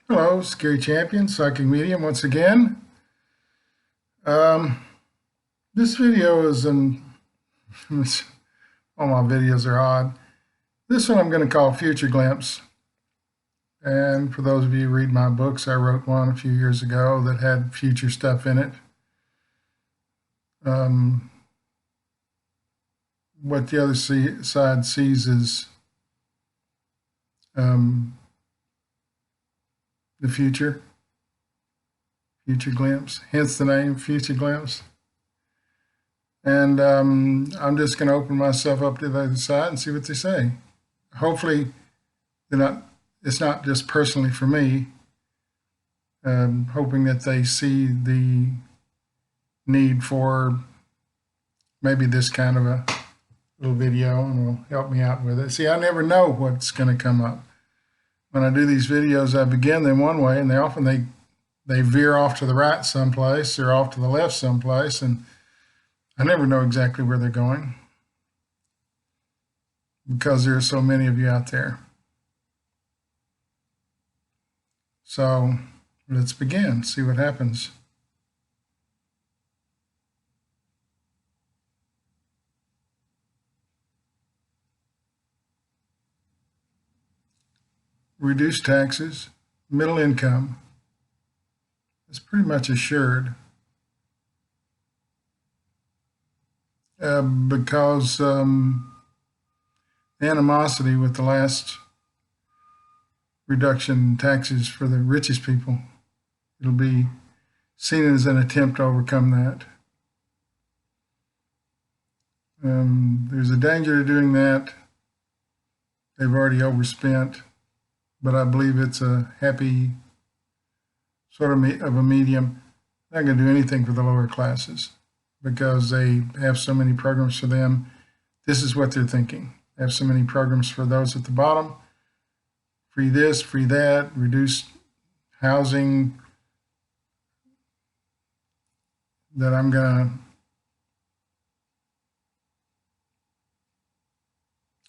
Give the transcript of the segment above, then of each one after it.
Hello, Scary Champion, Psychic Medium once again. Um, this video is all my videos are odd. This one I'm going to call Future Glimpse. And for those of you who read my books, I wrote one a few years ago that had future stuff in it. What the other side sees is the future glimpse, hence the name Future Glimpse. And I'm just going to open myself up to the other side and see what they say. Hopefully, it's not just personally for me. Hoping that they see the need for maybe this kind of a little video and will help me out with it. See, I never know what's going to come up. When I do these videos, I begin them one way, and they veer off to the right someplace or off to the left someplace, and I never know exactly where they're going because there are so many of you out there. So let's begin, see what happens. Reduce taxes, middle income. It's pretty much assured. Because animosity with the last reduction in taxes for the richest people. It'll be seen as an attempt to overcome that. There's a danger to doing that. They've already overspent, but I believe it's a happy sort of a medium. Not going to do anything for the lower classes because they have so many programs for them. This is what they're thinking. They have so many programs for those at the bottom. Free this, free that, reduce housing, that I'm going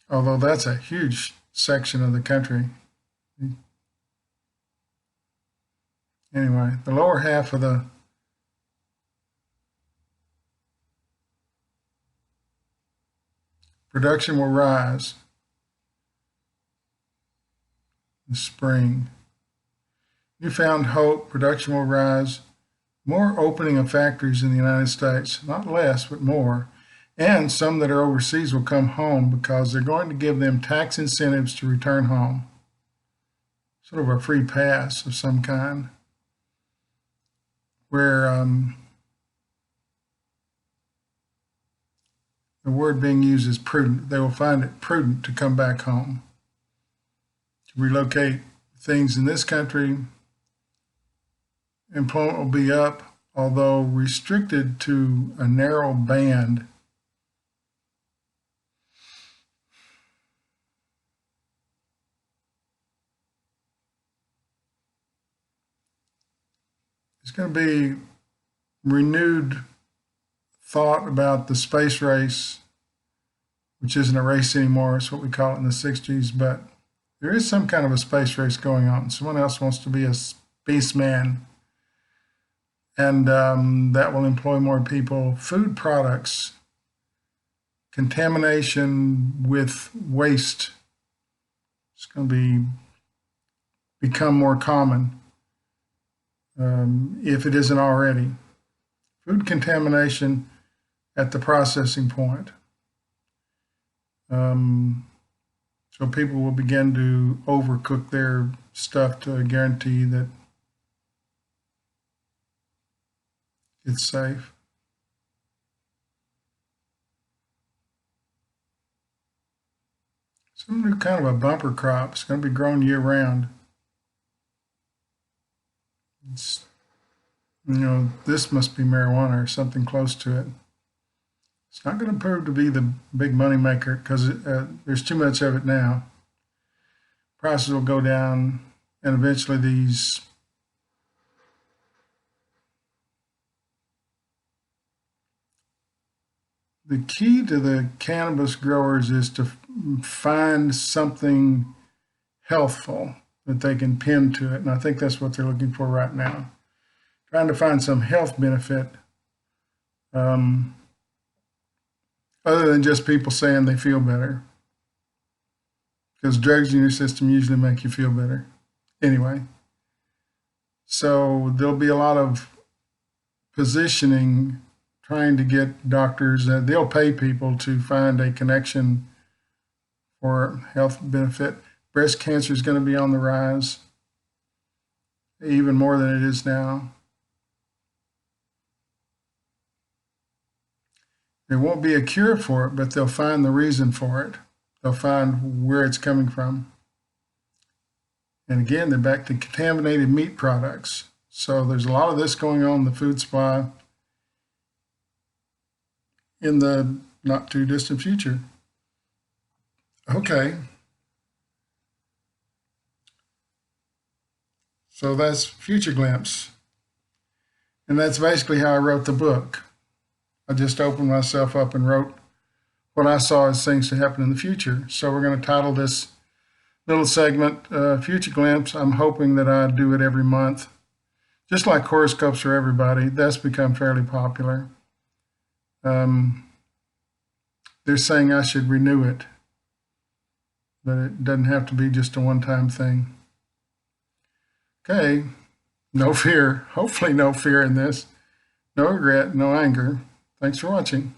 to, although that's a huge section of the country. Anyway, the lower half of the production will rise in the spring. Newfound hope, production will rise. More opening of factories in the United States, not less, but more. And some that are overseas will come home because they're going to give them tax incentives to return home. Sort of a free pass of some kind, where the word being used is prudent. They will find it prudent to come back home, to relocate things in this country. Employment will be up, although restricted to a narrow band. It's going to be renewed thought about the space race, which isn't a race anymore. It's what we call it in the 60s, but there is some kind of a space race going on. Someone else wants to be a spaceman, and that will employ more people. Food products, contamination with waste. It's going to become more common if it isn't already. Food contamination at the processing point. So people will begin to overcook their stuff to guarantee that it's safe. Some new kind of a bumper crop. It's going to be grown year round. It's, this must be marijuana or something close to it. It's not going to prove to be the big money maker because there's too much of it now. Prices will go down, and eventually the key to the cannabis growers is to find something healthful that they can pin to it. And I think that's what they're looking for right now. Trying to find some health benefit other than just people saying they feel better. Because drugs in your system usually make you feel better. Anyway, so there'll be a lot of positioning, trying to get doctors, they'll pay people to find a connection for health benefit. Breast cancer is going to be on the rise, even more than it is now. There won't be a cure for it, but they'll find the reason for it. They'll find where it's coming from. And again, they're back to contaminated meat products. So there's a lot of this going on in the food supply in the not too distant future. Okay. So that's Future Glimpse. And that's basically how I wrote the book. I just opened myself up and wrote what I saw as things to happen in the future. So we're going to title this little segment Future Glimpse. I'm hoping that I do it every month. Just like horoscopes for everybody, that's become fairly popular. They're saying I should renew it, but it doesn't have to be just a one-time thing. Okay, no fear, hopefully no fear in this, no regret, no anger. Thanks for watching.